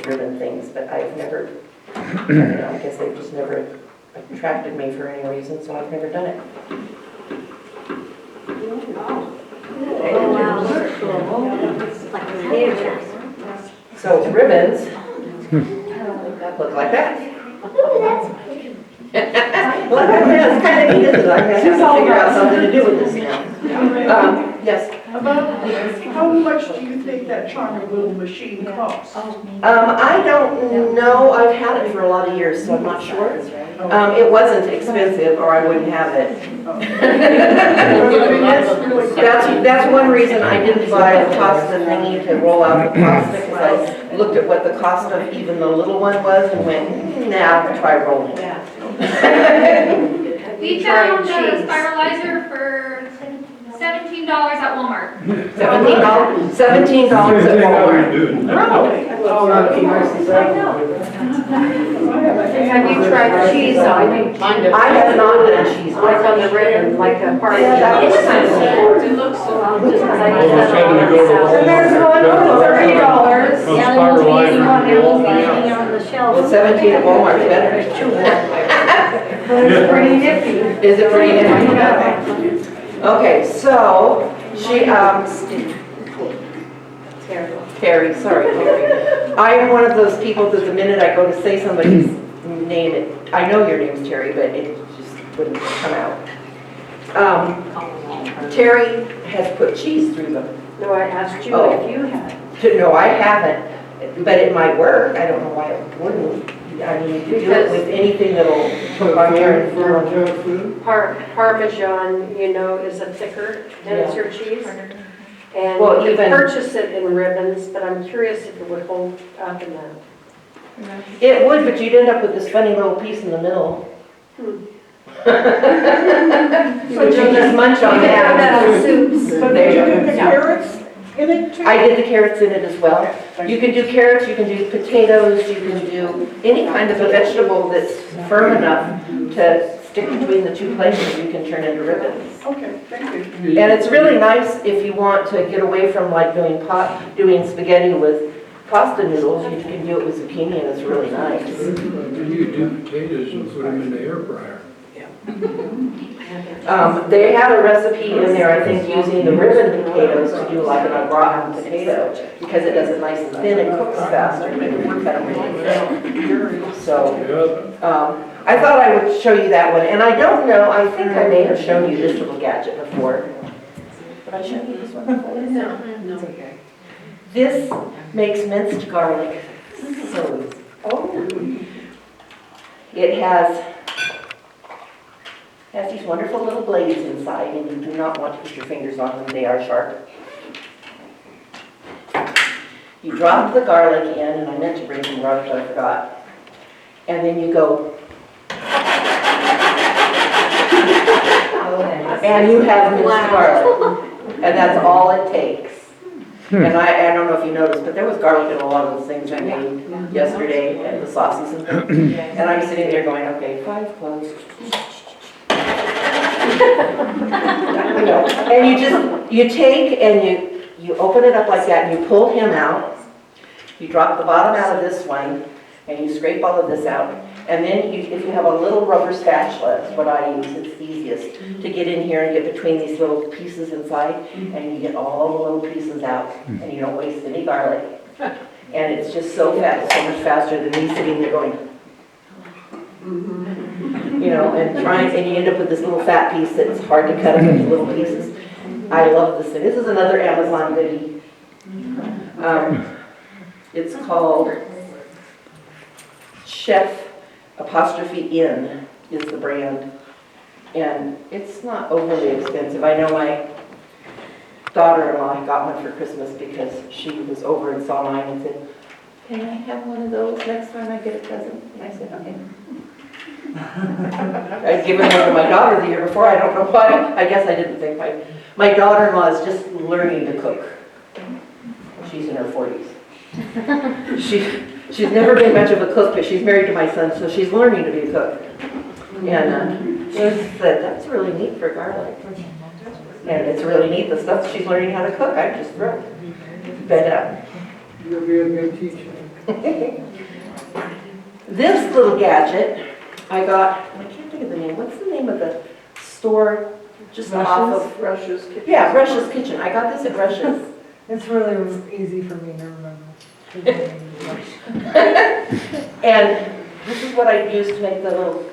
ribbon things, but I've never, I don't know, I guess they've just never attracted me for any reason, so I've never done it. Oh, wow. Like a theater. So ribbons look like that. Well, that's kind of neat, isn't it? I'm going to have to figure out something to do with this now. Yes. About how much do you think that charmer little machine costs? I don't know. I've had it for a lot of years, so I'm not sure. It wasn't expensive, or I wouldn't have it. That's one reason I didn't buy a pasta thingy to roll out the pasta, because I looked at what the cost of even the little one was and went, nah, I'll try rolling. We found a spiralizer for $17 at Walmart. $17 at Walmart. Have you tried cheese on it? I have not done cheese. Like on the ribbon, like a party. Yeah, that was kind of cool. It looks so. Just 'cause I Well, just it's having to go to Walmart. So there's one for $30. Well, Yeah, little cheese spiralizer. on it, little hanging on the shelf. Well, 17 at Walmart's better. But it's pretty nifty. Is it pretty nifty? Okay, so she, Terrible. Terry, sorry, Terry. I am one of those people that the minute I go to say somebody's name, I know your name's Terry, but it just wouldn't come out. Terry has put cheese through them. No, I asked you Oh. if you had. No, I haven't, but it might work. I don't know why it wouldn't. I mean, you could do it with anything that'll put on your food? Parmesan, you know, is a thicker, denser cheese. And Well, you can even- purchase it in ribbons, but I'm curious if it would hold up in that. It would, but you'd end up with this funny little piece in the middle. So You just munch on You can have that it. on soups. But There did you you go. do the carrots in it too? I did the carrots in it as well. Thank You can do carrots, you can do potatoes, you can do any kind of a vegetable that's firm enough to stick between the two places, you can turn into ribbons. Okay, thank you. And it's really nice if you want to get away from like doing spaghetti with pasta noodles, you can do it with zucchini and it's really nice. You could do potatoes and put them in the air fryer. They have a recipe in there, I think, using the ribbon potatoes to do like an au gratin potato, because it does it nice and thin, it cooks faster, but it works out really thin. So, Yeah. I thought I would show you that one, and I don't know, I think I may have shown you this little gadget before. Did I show you this one before? No. It's okay. This makes minced garlic so easy. Oh. It has these wonderful little blades inside, and you do not want to put your fingers on them, they are sharp. You drop the garlic in, and I meant to bring some garlic, but I forgot. And then you go, and you have minced garlic. And that's all it takes. And I don't know if you noticed, but there was garlic in a lot of the things I made yesterday, and the sauces and things. And I'm sitting there going, okay, 5 cloves. You know, and you take and you open it up like that, and you pull him out. You drop the bottom out of this one, and you scrape all of this out. And then if you have a little rubber spatula, that's what I use, it's easiest to get in here and get between these little pieces inside, and you get all the little pieces out, and you don't waste any garlic. And it's just so fast, so much faster than me sitting there going, you know, and you end up with this little fat piece that's hard to cut up into little pieces. I love this thing. This is another Amazon goodie. It's called Chef 'In is the brand. And it's not overly expensive. I know my daughter-in-law got one for Christmas because she was over and saw mine and said, can I have one of those next time I get a present? And I said, okay. I'd given one to my daughter the year before, I don't know why. I guess I didn't think my daughter-in-law is just learning to cook. She's in her 40s. She's never been much of a cook, but she's married to my son, so she's learning to be a cook. And she said, that's really neat for garlic. And it's really neat, the stuff she's learning how to cook. I'm just thrilled. But You'll be a good teacher. This little gadget, I got, I can't think of the name, what's the name of the store just off of? Russia's Kitchen. Yeah, Russia's Kitchen, I got this at Russia's. It's really easy for me to remember. And this is what I use to make the little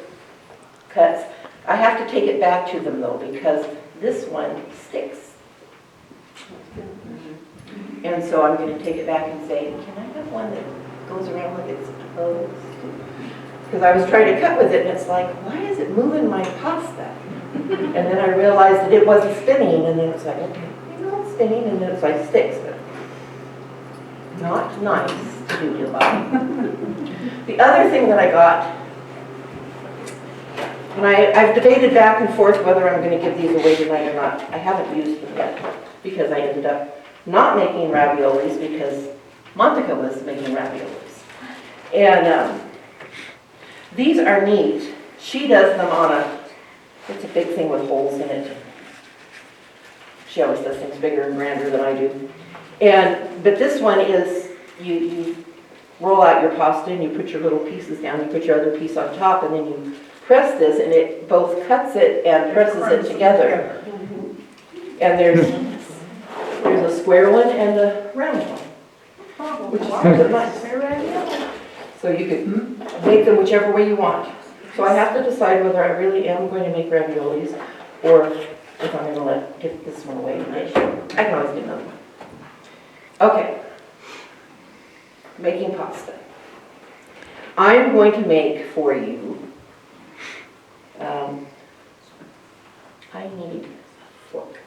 cuts. I have to take it back to them though, because this one sticks. And so I'm going to take it back and say, can I have one that goes around like it's supposed to? Because I was trying to cut with it and it's like, why is it moving my pasta? And then I realized that it wasn't spinning, and then it's like, okay, you know it's spinning, and then it's like sticks. But not nice to do your body. The other thing that I got, and I've debated back and forth whether I'm going to give these away tonight or not. I haven't used them yet because I ended up not making raviolis because Monica was making raviolis. And these are neat. She does them on it's a big thing with holes in it. She always does things bigger and grander than I do. But this one is, you roll out your pasta and you put your little pieces down, you put your other piece on top, and then you press this and it both cuts it and presses it together. And there's a square one and a round one, which is kind of nice. So you could make them whichever way you want. So I have to decide whether I really am going to make raviolis or if I'm going to get this one away. I can always do another one. Okay. Making pasta. I'm going to make for you, I need a fork.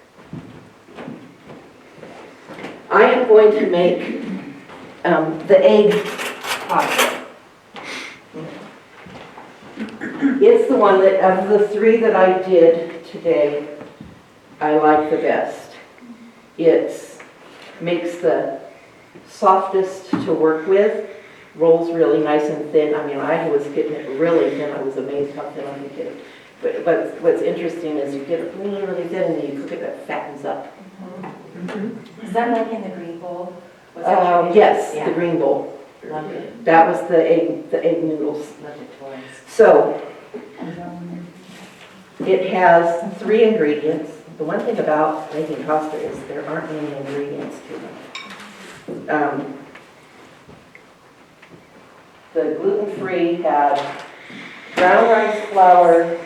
I am going to make the egg pasta. It's the one that, of the three that I did today, I like the best. It makes the softest to work with, rolls really nice and thin. I mean, I was getting it really thin. I was amazed how thin I could get it. But what's interesting is you get it really, really thin and then you cook it, that fattens up. Is that like in the green bowl? Was that your Yes, Yeah. the green bowl. Love it. That was the egg noodles. Love it twice. So, it has 3 ingredients. The one thing about making pasta is there aren't many ingredients to them. The gluten-free had brown rice flour,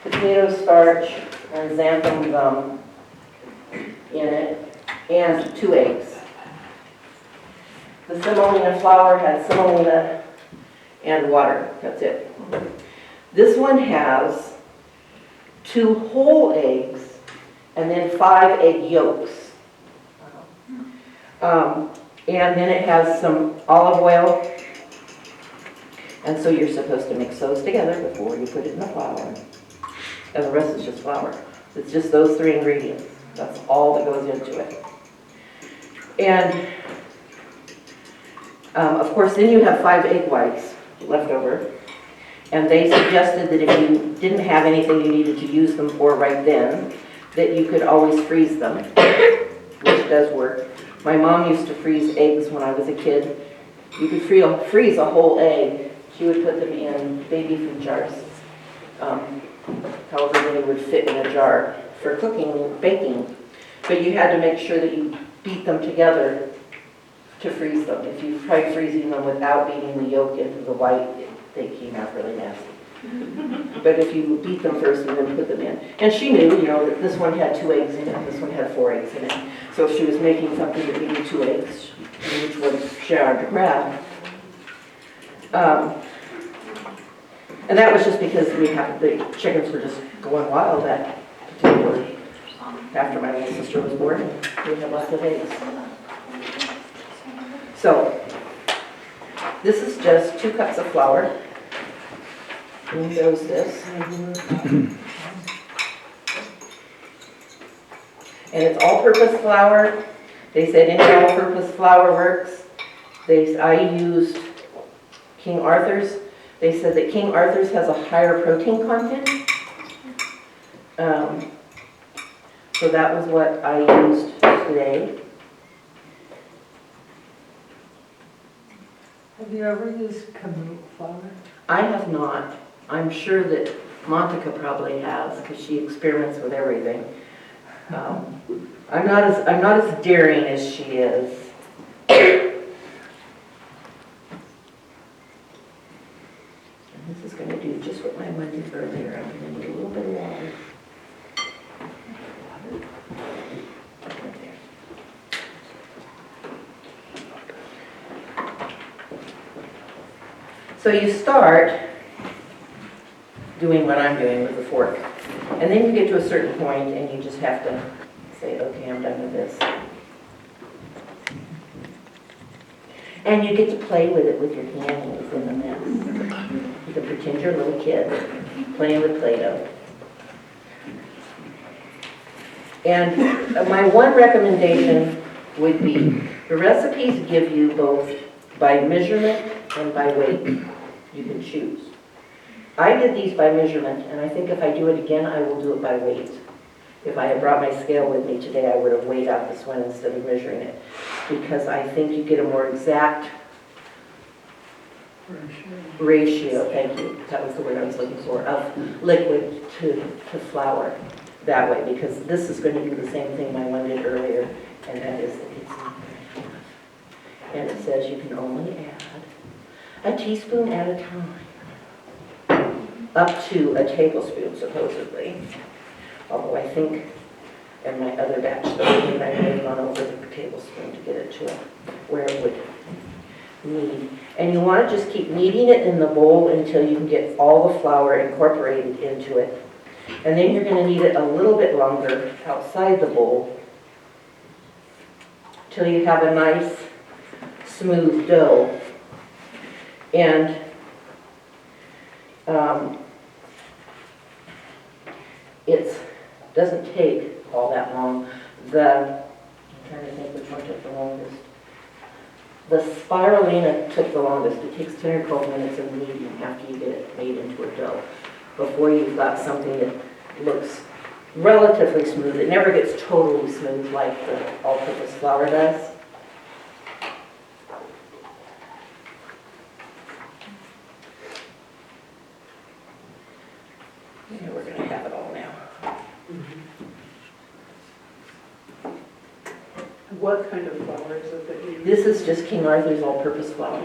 potato starch, and xanthan gum in it, and 2 eggs. The semolina flour had semolina and water. That's it. This one has 2 whole eggs and then 5 egg yolks. And then it has some olive oil. And so you're supposed to mix those together before you put it in the flour. And the rest is just flour. It's just those 3 ingredients. That's all that goes into it. And of course, then you have 5 egg whites left over. And they suggested that if you didn't have anything you needed to use them for right then, that you could always freeze them, which does work. My mom used to freeze eggs when I was a kid. You could freeze a whole egg. She would put them in baby food jars, however many would fit in a jar for cooking and baking. But you had to make sure that you beat them together to freeze them. If you tried freezing them without beating the yolk into the white, they came out really nasty. But if you beat them first and then put them in. And she knew, that this one had 2 eggs in it and this one had 4 eggs in it. So if she was making something that needed 2 eggs, which one she had to grab. And that was just because the chickens were just going wild that particular after my little sister was born. We had lots of eggs. So this is just 2 cups of flour. And goes this. And it's all-purpose flour. They said any all-purpose flour works. I used King Arthur's. They said that King Arthur's has a higher protein content. So that was what I used today. Have you ever used kamut flour? I have not. I'm sure that Monica probably has, because she experiments with everything. I'm not as daring as she is. And this is going to do just what my one did earlier. I'm going to need a little bit of water. So you start doing what I'm doing with the fork. And then you get to a certain point and you just have to say, okay, I'm done with this. And you get to play with it with your hands in the mess. You can pretend you're a little kid playing with Play-Doh. And my one recommendation would be, the recipes give you both by measurement and by weight. You can choose. I did these by measurement, and I think if I do it again, I will do it by weight. If I had brought my scale with me today, I would have weighed out this one instead of measuring it, because I think you get a more exact ratio, thank you, that was the word I was looking for, of liquid to flour that way, because this is going to do the same thing my one did earlier, and that is that it's not going to have enough. And it says you can only add a teaspoon at a time, up to a tablespoon supposedly. Although I think in my other batch that I may have gone over the tablespoon to get it to where it would knead. And you want to just keep kneading it in the bowl until you can get all the flour incorporated into it. And then you're going to knead it a little bit longer outside the bowl till you have a nice smooth dough. And it doesn't take all that long. I'm trying to think which one took the longest. The spirulina took the longest. It takes 10 or 12 minutes of kneading after you get it made into a dough, before you've got something that looks relatively smooth. It never gets totally smooth like the all-purpose flour does. Yeah, we're going to have it all now. What kind of flour is it that you use? This is just King Arthur's all-purpose flour.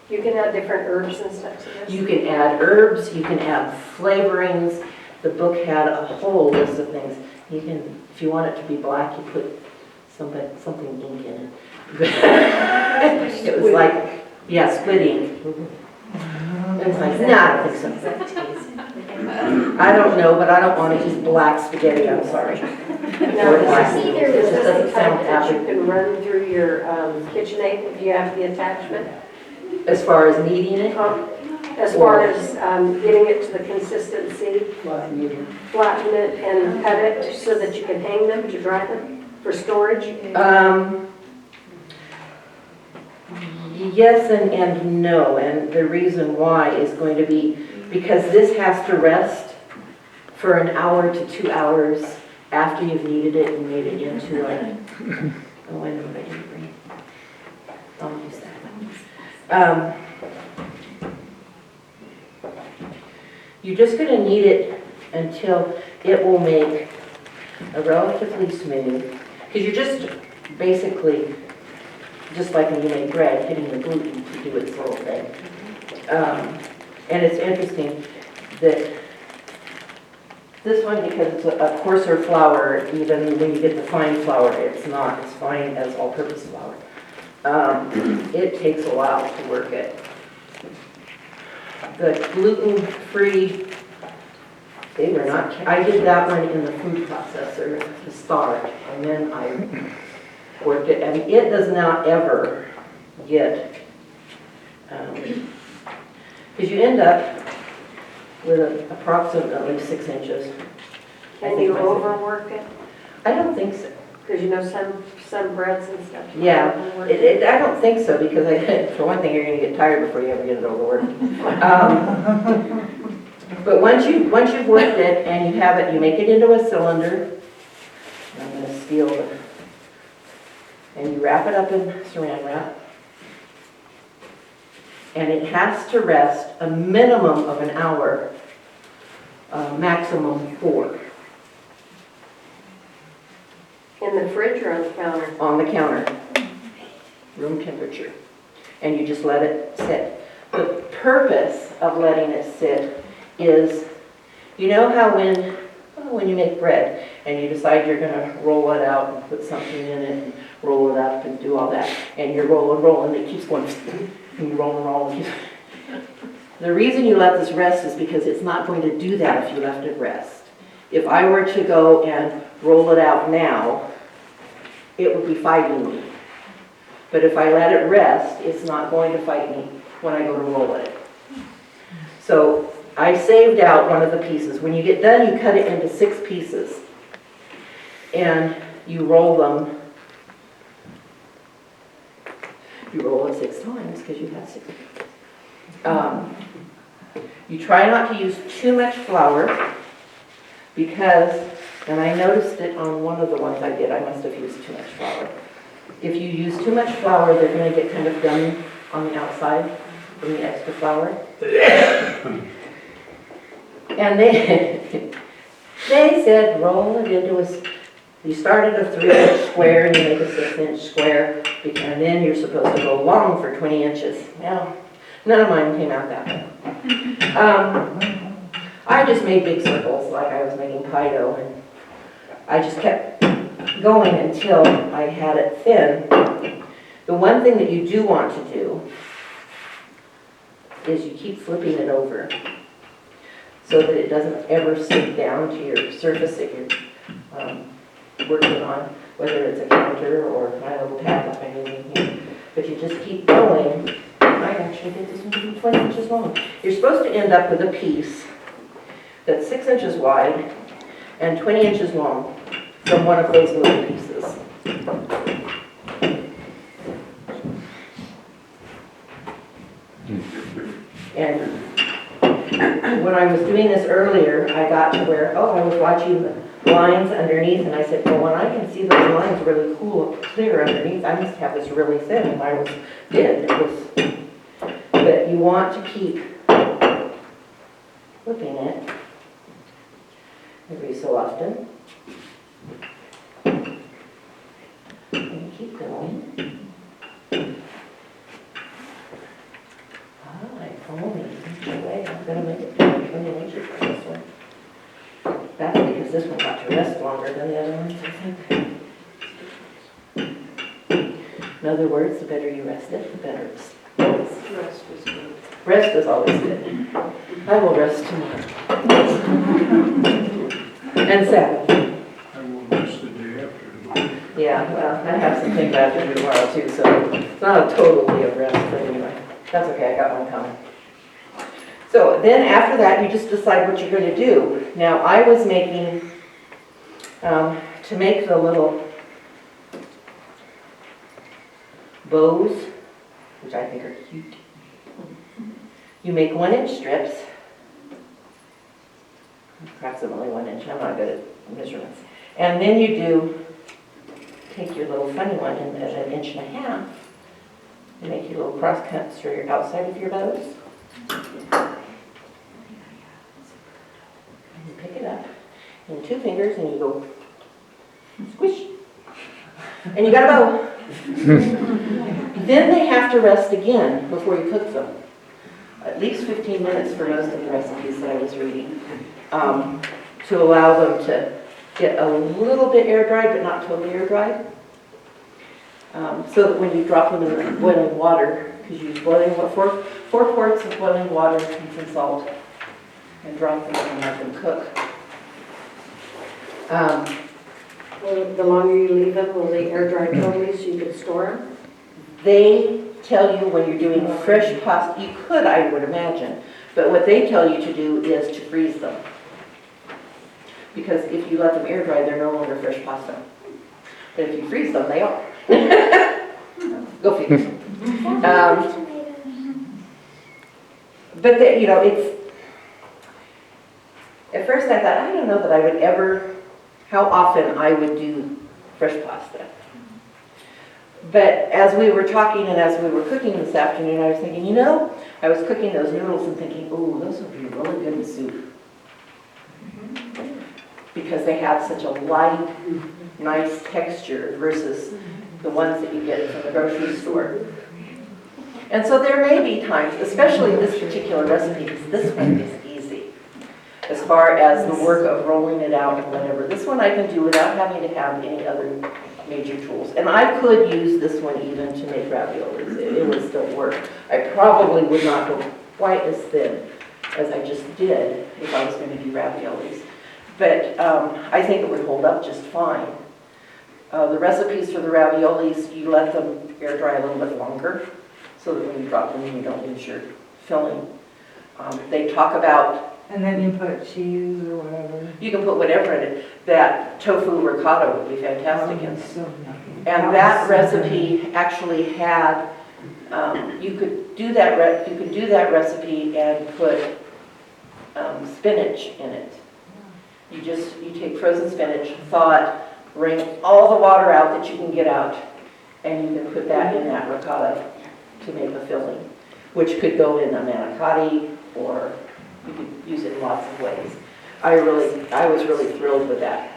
You can add different herbs and stuff to this? You can add herbs, you can add flavorings. The book had a whole list of things. You can, if you want it to be black, you put something ink in it. It was like, yeah, squid ink. It's like, no, I don't think so. I don't know, but I don't want to use black spaghetti, I'm sorry. Now, Or black is noodles. this It doesn't the type sound that you happy. can run through your KitchenAid if you have the attachment? As far as kneading it, As far as getting it to the consistency, flatten flatten it and cut it so that you can hang them to dry them for storage? Yes and no, and the reason why is going to be because this has to rest for an hour to 2 hours after you've kneaded it and made it into like, oh, I know what I didn't bring. I'll use that. You're just going to knead it until it will make a relatively smooth, because you're just basically, just like when you make bread, hitting the gluten to do its little thing. And it's interesting that this one, because it's a coarser flour, even when you get the fine flour, it's not as fine as all-purpose flour. It takes a while to work it. The gluten-free, they were not, I did that one in the food processor to start, and then I worked it. I mean, it does not ever get, because you end up with approximately 6 inches. Can you overwork it? I don't think so. Because you know some breads and stuff. Yeah, I don't think so, because for one thing, you're going to get tired before you ever get it overworked. But once you've worked it and you have it, you make it into a cylinder. I'm going to steal it. and you wrap it up in saran wrap. And it has to rest a minimum of an hour, maximum 4, In the fridge or on the counter? on the counter, room temperature. And you just let it sit. The purpose of letting it sit is, you know how when you make bread and you decide you're going to roll it out and put something in it and roll it up and do all that, and you're rolling, it keeps going, and you roll. The reason you let this rest is because it's not going to do that if you left it rest. If I were to go and roll it out now, it would be fighting me. But if I let it rest, it's not going to fight me when I go to roll it. So I saved out one of the pieces. When you get done, you cut it into 6 pieces. And you roll them. You roll it 6 times because you have 6. You try not to use too much flour because, and I noticed it on one of the ones I did, I must have used too much flour. If you use too much flour, they're going to get kind of gummy on the outside from the extra flour. And they said roll it into you start at a 3-inch square and you make a 6-inch square, and then you're supposed to go long for 20 inches. Now, none of mine came out that way. I just made big circles like I was making pie dough, and I just kept going until I had it thin. The one thing that you do want to do is you keep flipping it over so that it doesn't ever sink down to your surface that you're working on, whether it's a counter or my little pad like I'm using here. But you just keep going. I actually did this one to be 20 inches long. You're supposed to end up with a piece that's 6 inches wide and 20 inches long from one of those little pieces. And when I was doing this earlier, I got to where, I was watching the lines underneath, and I said, well, when I can see those lines really clear underneath, I must have this really thin, and I did. But you want to keep flipping it every so often. And keep going. I'm going to make it 20 inches for this one. That's because this one got to rest longer than the other ones, I think. In other words, the better you rest it, the better it stays. Rest is good. Rest is always good. I will rest tomorrow. And Saturday. I will rest the day after. Yeah, well, I have some things I have to do tomorrow too, so it's not a total day of rest, but anyway. That's okay, I got one coming. So then after that, you just decide what you're going to do. Now, I was making, to make the little bows, which I think are cute, you make 1-inch strips, approximately 1 inch, I'm not good at measurements. And then you take your little funny one and at 1.5 inches, you make your little cross cuts for your outside of your bows. And you pick it up in 2 fingers and you go squish. And you got a bow. Then they have to rest again before you cook them. At least 15 minutes for most of the recipes that I was reading. To allow them to get a little bit air dried, but not totally air dried. So that when you drop them in the boiling water, because you use four quarts of boiling water and some salt, and drop them in and let them cook. Well, the longer you leave them, will they air dry totally so you can store them? They tell you when you're doing fresh pasta, you could, I would imagine, but what they tell you to do is to freeze them. Because if you let them air dry, they're no longer fresh pasta. But if you freeze them, they are. Go figure. But it's, at first I thought, I don't know that I would ever, how often I would do fresh pasta. But as we were talking and as we were cooking this afternoon, I was thinking, you know, I was cooking those noodles and thinking, oh, those would be really good in soup. Because they have such a light, nice texture versus the ones that you get from the grocery store. And so there may be times, especially in this particular recipe, because this one is easy. As far as the work of rolling it out and whatever. This one I can do without having to have any other major tools. And I could use this one even to make raviolis. It would still work. I probably would not go quite as thin as I just did if I was going to do raviolis. But I think it would hold up just fine. The recipes for the raviolis, you let them air dry a little bit longer so that when you drop them in, you don't lose your filling. They talk about, And then you put cheese or whatever. you can put whatever in it, that tofu ricotta would be fantastic in. So yummy. And that recipe actually had, you could do that recipe and put spinach in it. You take frozen spinach, thaw it, wring all the water out that you can get out, and you can put that in that ricotta to make a filling, which could go in a manicotti, or you could use it in lots of ways. I was really thrilled with that.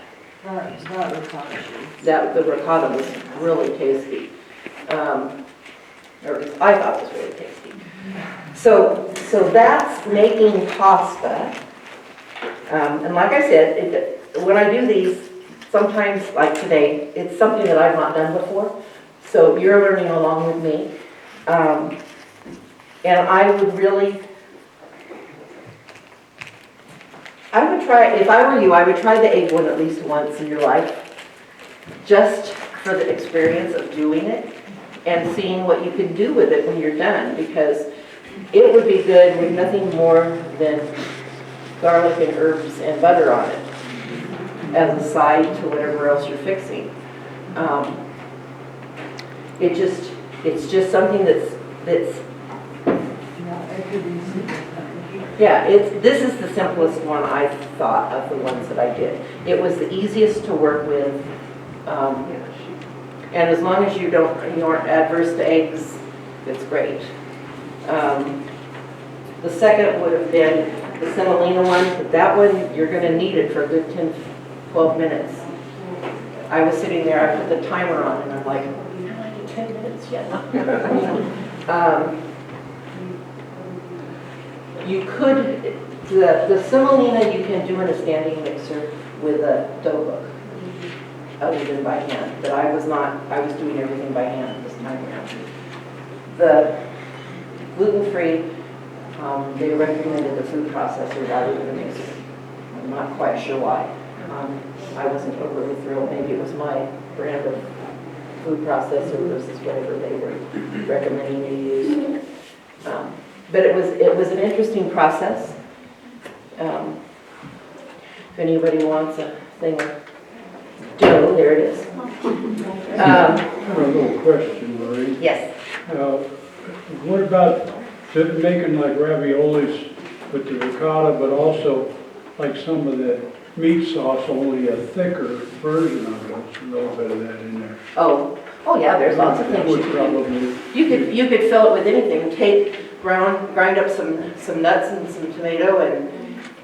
That was delicious. The ricotta was really tasty. Or at least I thought it was really tasty. So that's making pasta. And like I said, when I do these, sometimes like today, it's something that I've not done before. So you're learning along with me. And I would try, if I were you, I would try the egg one at least once in your life, just for the experience of doing it and seeing what you can do with it when you're done, because it would be good with nothing more than garlic and herbs and butter on it as a side to whatever else you're fixing. It's just something that's Yeah, it could be super yummy. yeah, this is the simplest one I thought of the ones that I did. It was the easiest to work with, and as long as you aren't adverse to eggs, it's great. The second would have been the semolina one, but that one, you're going to need it for a good 10, 12 minutes. I was sitting there, I put the timer on, and I'm like, we have like 10 minutes yet. You could, the semolina you can do in a standing mixer with a dough hook, other than by hand. But I was doing everything by hand this time around. The gluten-free, they recommended the food processor rather than the mixer. I'm not quite sure why. I wasn't overly thrilled. Maybe it was my brand of food processor versus whatever they were recommending you use. But it was an interesting process. If anybody wants a thing of dough, there it is. I have a little question, Marie. Yes. What about making like raviolis with the ricotta, but also like some of the meat sauce, only a thicker version of it, a little bit of that in there? Oh yeah, there's lots of That things would you can do. probably, You could fill it with anything. Grind up some nuts and some tomato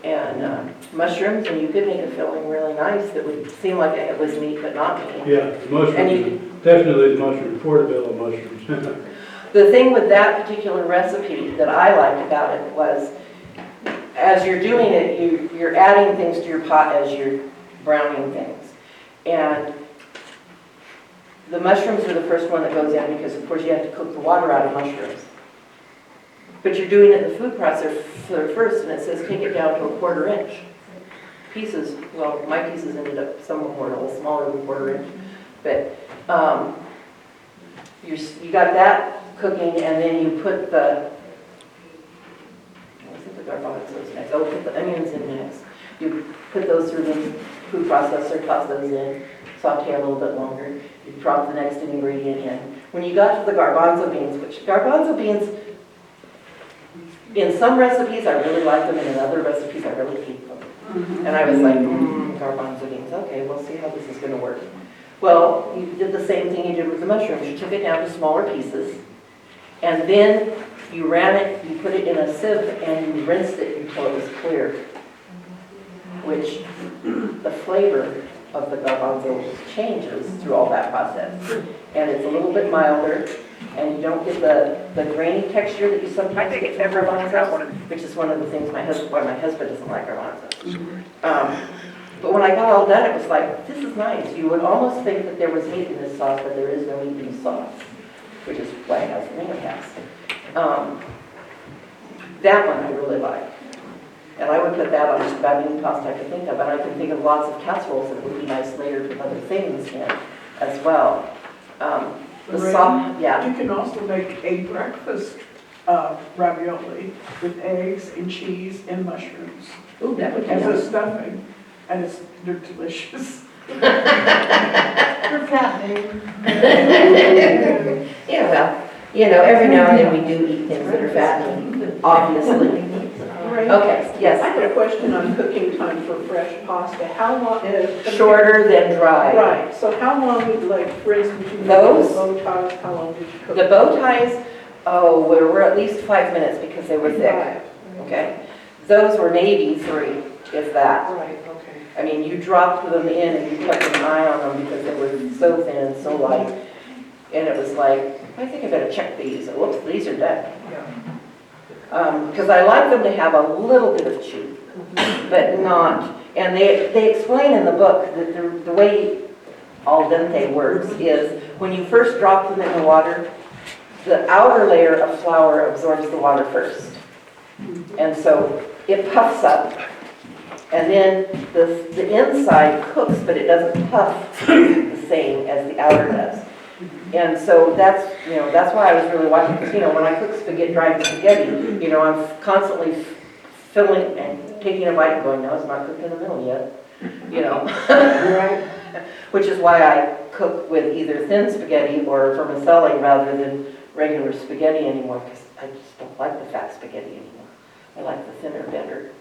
and mushrooms, and you could make a filling really nice that would seem like it was meat but not meat. yeah, And mushrooms, definitely the mushroom, portobello mushrooms. The thing with that particular recipe that I liked about it was, as you're doing it, you're adding things to your pot as you're browning things. And the mushrooms are the first one that goes in because, of course, you have to cook the water out of mushrooms. But you're doing it in the food processor first, and it says take it down to a 1/4 inch. Pieces, well, my pieces ended up, some of them were a little smaller than 1/4 inch. But you got that cooking, and then you put the garbanzos next. Oh, put the onions in next. You put those through the food processor, toss those in, saute a little bit longer. You drop the next ingredient in. When you got to the garbanzo beans, which garbanzo beans, in some recipes I really like them, and in other recipes I really hate them. And I was like, garbanzo beans, okay, we'll see how this is going to work. Well, you did the same thing you did with the mushrooms. You took it down to smaller pieces, and then you ran it, you put it in a sieve, and you rinsed it until it was clear, which the flavor of the garbanzo changes through all that process. And it's a little bit milder, and you don't get the grainy texture that you sometimes get from garbanzo, which is one of the things why my husband doesn't like garbanzo. But when I got all done, it was like, this is nice. You would almost think that there was meat in this sauce, but there is no meat in the sauce, which is why it has the name it has. That one I really like. And I would put that on just about any pasta I could think of. And I can think of lots of casseroles that would be nice layered with other things in as well. The sauce, yeah. You can also make a breakfast ravioli with eggs and cheese and mushrooms Ooh, that would be as a nice. stuffing, and they're delicious. You're fattening. Yeah, well, every now and then we do eat things that are fattening, obviously. Okay, I yes. got a question on cooking time for fresh pasta. How long? Shorter than dry. Right, so how long would, like, for instance, you made Those? the bow ties, how long did you cook? The bow ties, were at least 5 minutes because they were thick, Right, okay? Those were maybe 3, if that. right, okay. I mean, you dropped them in and you kept an eye on them because they were so thin and so light. And it was like, I think I better check these. Whoops, these are done. Because I like them to have a little bit of chew, but not. And they explain in the book that the way al dente works is when you first drop them in the water, the outer layer of flour absorbs the water first. And so it puffs up. And then the inside cooks, but it doesn't puff the same as the outer does. And so that's why I was really watching, because, when I cook dried spaghetti, I'm constantly filling and taking a bite and going, no, it's not cooked in the middle yet, Right. Which is why I cook with either thin spaghetti or vermicelli rather than regular spaghetti anymore, because I just don't like the fat spaghetti anymore. I like the thinner, better.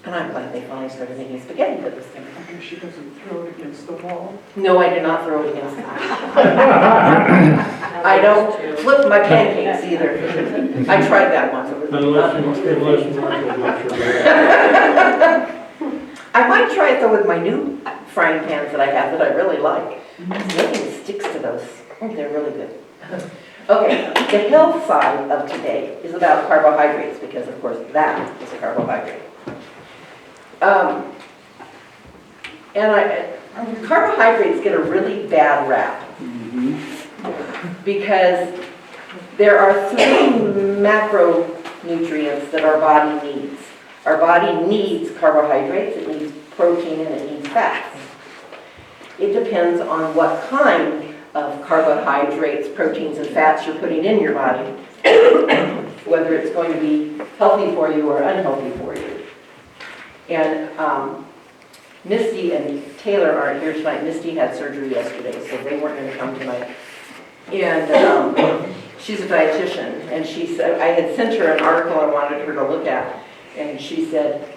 And I'm glad they finally started making spaghetti that was thinner. I guess she doesn't throw it against the wall. No, I do not throw it against the wall. I don't flip my pancakes either. I tried that once. It was not- Unless Michael lets her. I might try it though with my new frying pans that I have that I really like. Nothing sticks to those. Oh, they're really good. Okay, the health side of today is about carbohydrates because, of course, that is a carbohydrate. Carbohydrates get a really bad rap because there are 3 macronutrients that our body needs. Our body needs carbohydrates, it needs protein, and it needs fats. It depends on what kind of carbohydrates, proteins, and fats you're putting in your body, whether it's going to be healthy for you or unhealthy for you. And Misty and Taylor aren't here tonight. Misty had surgery yesterday, so they weren't going to come tonight. And she's a dietitian, and she said, I had sent her an article I wanted her to look at, and she said,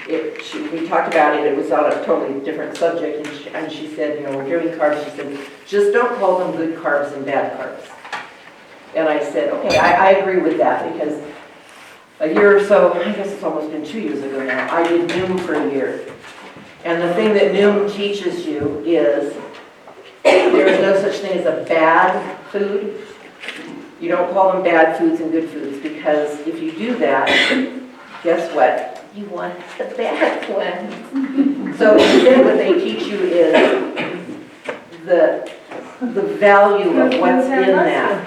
we talked about it, it was on a totally different subject, and she said, we're doing carbs. She said, just don't call them good carbs and bad carbs. And I said, okay, I agree with that, because a year or so, I guess it's almost been 2 years ago now, I did Noom for a year. And the thing that Noom teaches you is there is no such thing as a bad food. You don't call them bad foods and good foods, because if you do that, guess what? You want the bad one. So instead what they teach you is the value of what's in that.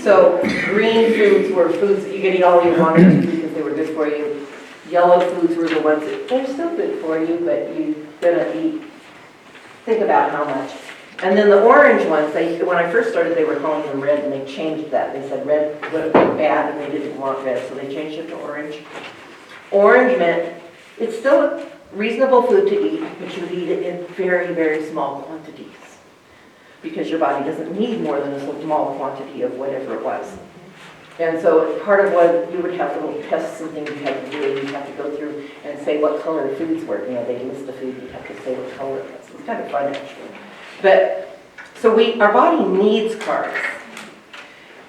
So green foods were foods that you could eat all you wanted to because they were good for you. Yellow foods were the ones that they're still good for you, but you're gonna eat, think about how much. And then the orange ones, when I first started, they were calling them red, and they changed that. They said red would have been bad, and they didn't want red, so they changed it to orange. Orange meant it's still a reasonable food to eat, but you eat it in very, very small quantities, because your body doesn't need more than a small quantity of whatever it was. And so part of what you would have little tests and things you had to do, you'd have to go through and say what color the foods were. You know, they'd list the food, you'd have to say what color it was. It's kind of fun actually. But, so our body needs carbs.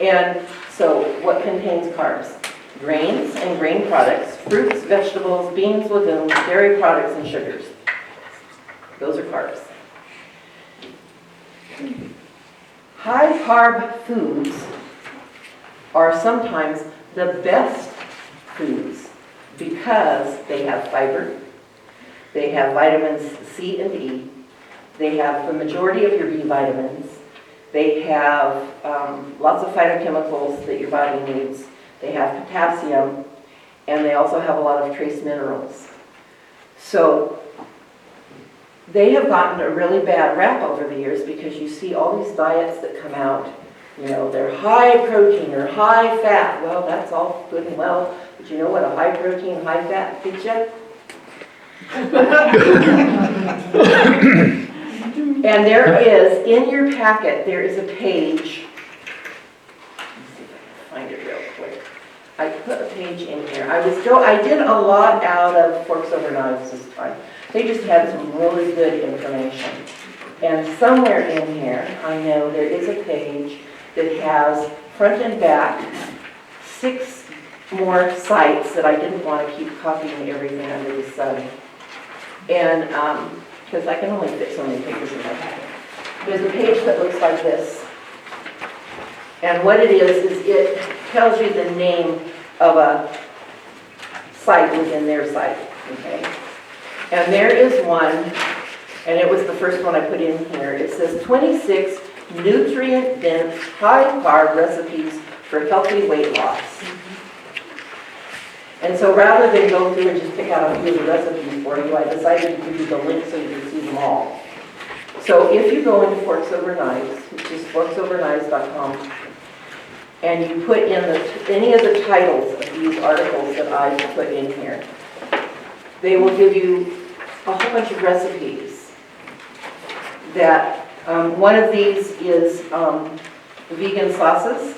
And so what contains carbs? Grains and grain products, fruits, vegetables, beans, legumes, dairy products, and sugars. Those are carbs. High carb foods are sometimes the best foods because they have fiber, they have vitamins C and E, they have the majority of your B vitamins, they have lots of phytochemicals that your body needs, they have potassium, and they also have a lot of trace minerals. So they have gotten a really bad rap over the years because you see all these diets that come out, you know, they're high protein or high fat. Well, that's all good and well, but you know what a high protein, high fat gets you? And there is, in your packet, there is a page. Let's see if I can find it real quick. I put a page in here. I did a lot out of Forks Over Knives this time. They just had some really good information. And somewhere in here, I know there is a page that has front and back 6 more sites that I didn't want to keep copying everything under the sun. And because I can only fit so many papers in my packet. There's a page that looks like this. And what it is it tells you the name of a site within their site, okay? And there is one, and it was the first one I put in here. It says 26 nutrient-dense, high-carb recipes for healthy weight loss. And so rather than go through and just pick out a few of the recipes for you, I decided to give you the link so you can see them all. So if you go into Forks Over Knives, which is forksoverknives.com, and you put in any of the titles of these articles that I put in here, they will give you a whole bunch of recipes. That one of these is vegan sauces,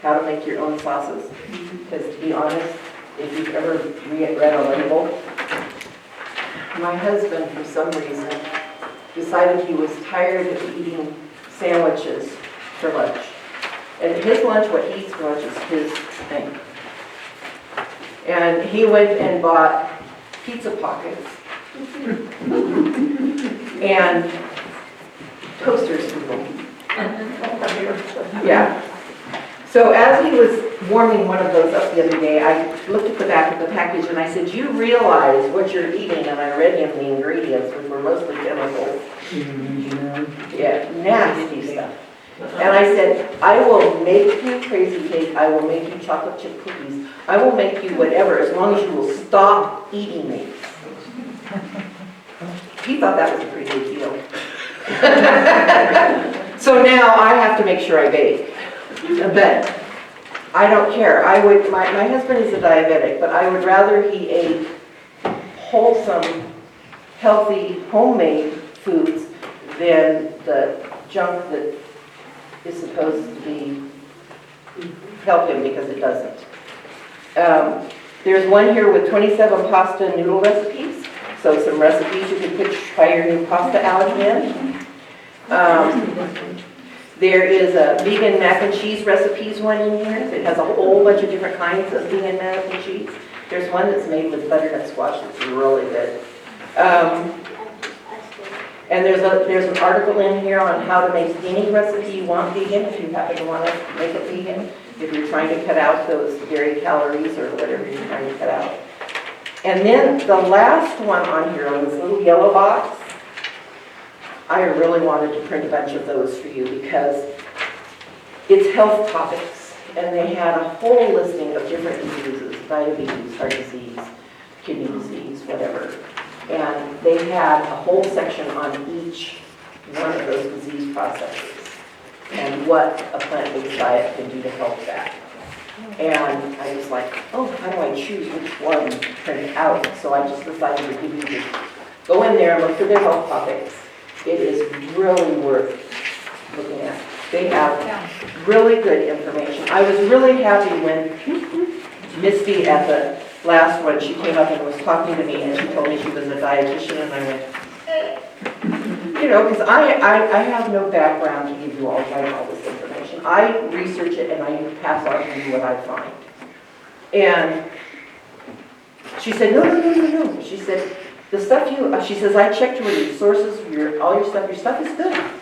how to make your own sauces. Because to be honest, if you've ever read a label, my husband, for some reason, decided he was tired of eating sandwiches for lunch. And his lunch, what he eats for lunch is his thing. And he went and bought pizza pockets and toasters for them. Yeah. So as he was warming one of those up the other day, I looked at the back of the package and I said, you realize what you're eating? And I read him the ingredients, which were mostly chemicals. Yeah, nasty stuff. And I said, I will make you crazy cake, I will make you chocolate chip cookies, I will make you whatever, as long as you will stop eating these. He thought that was a pretty big deal. So now I have to make sure I bake. But I don't care. My husband is a diabetic, but I would rather he ate wholesome, healthy, homemade foods than the junk that is supposed to help him, because it doesn't. There's one here with 27 pasta noodle recipes. So some recipes you can try your new pasta allergen. There is a vegan mac and cheese recipes one in here. It has a whole bunch of different kinds of vegan mac and cheese. There's one that's made with butternut squash that's really good. And there's an article in here on how to make any recipe you want vegan, if you happen to want to make it vegan, if you're trying to cut out those dairy calories or whatever you're trying to cut out. And then the last one on here on this little yellow box, I really wanted to print a bunch of those for you because it's health topics, and they had a whole listing of different diseases, diabetes, heart disease, kidney disease, whatever. And they had a whole section on each one of those disease processes and what a plant-based diet can do to help that. And I was like, oh, how do I choose which one to print out? So I just decided to give you this. Go in there and look for their health topics. It is really worth looking at. They have really good information. I was really happy when Misty at the last one, she came up and was talking to me and she told me she was a dietitian and I went, you know, because I have no background to give you all this information. I research it and I pass on to you what I find. And she said, no. She said, the stuff she says, I checked your sources, all your stuff is good.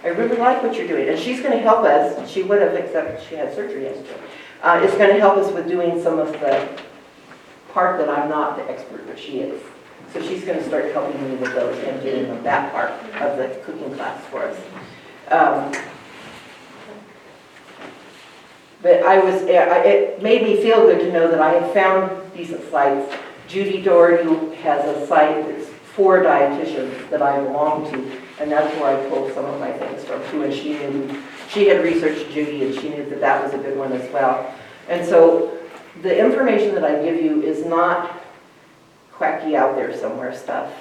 I really like what you're doing. And she's going to help us. She would have, except she had surgery yesterday. It's going to help us with doing some of the part that I'm not the expert, but she is. So she's going to start helping me with those and doing that part of the cooking class for us. But it made me feel good to know that I had found decent sites. Judy Doherty has a site that's for dietitians that I belong to, and that's where I pulled some of my things from too. And she had researched Judy, and she knew that that was a good one as well. And so the information that I give you is not quacky out there somewhere stuff.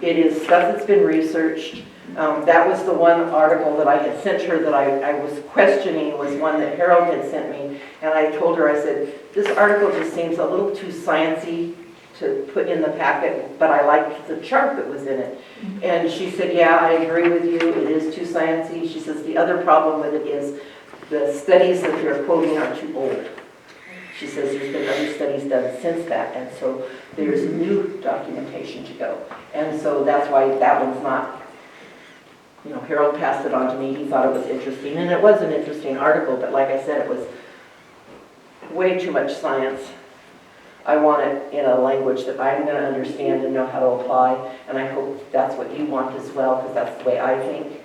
It is stuff that's been researched. That was the one article that I had sent her that I was questioning, was one that Harold had sent me. And I told her, I said, this article just seems a little too sciencey to put in the packet, but I liked the chart that was in it. And she said, yeah, I agree with you, it is too sciencey. She says, the other problem with it is the studies that you're quoting are too old. She says there's been other studies done since that, and so there's new documentation to go. And so that's why that one's not, you know, Harold passed it on to me, he thought it was interesting, and it was an interesting article, but like I said, it was way too much science. I want it in a language that I'm going to understand and know how to apply, and I hope that's what you want as well, because that's the way I think.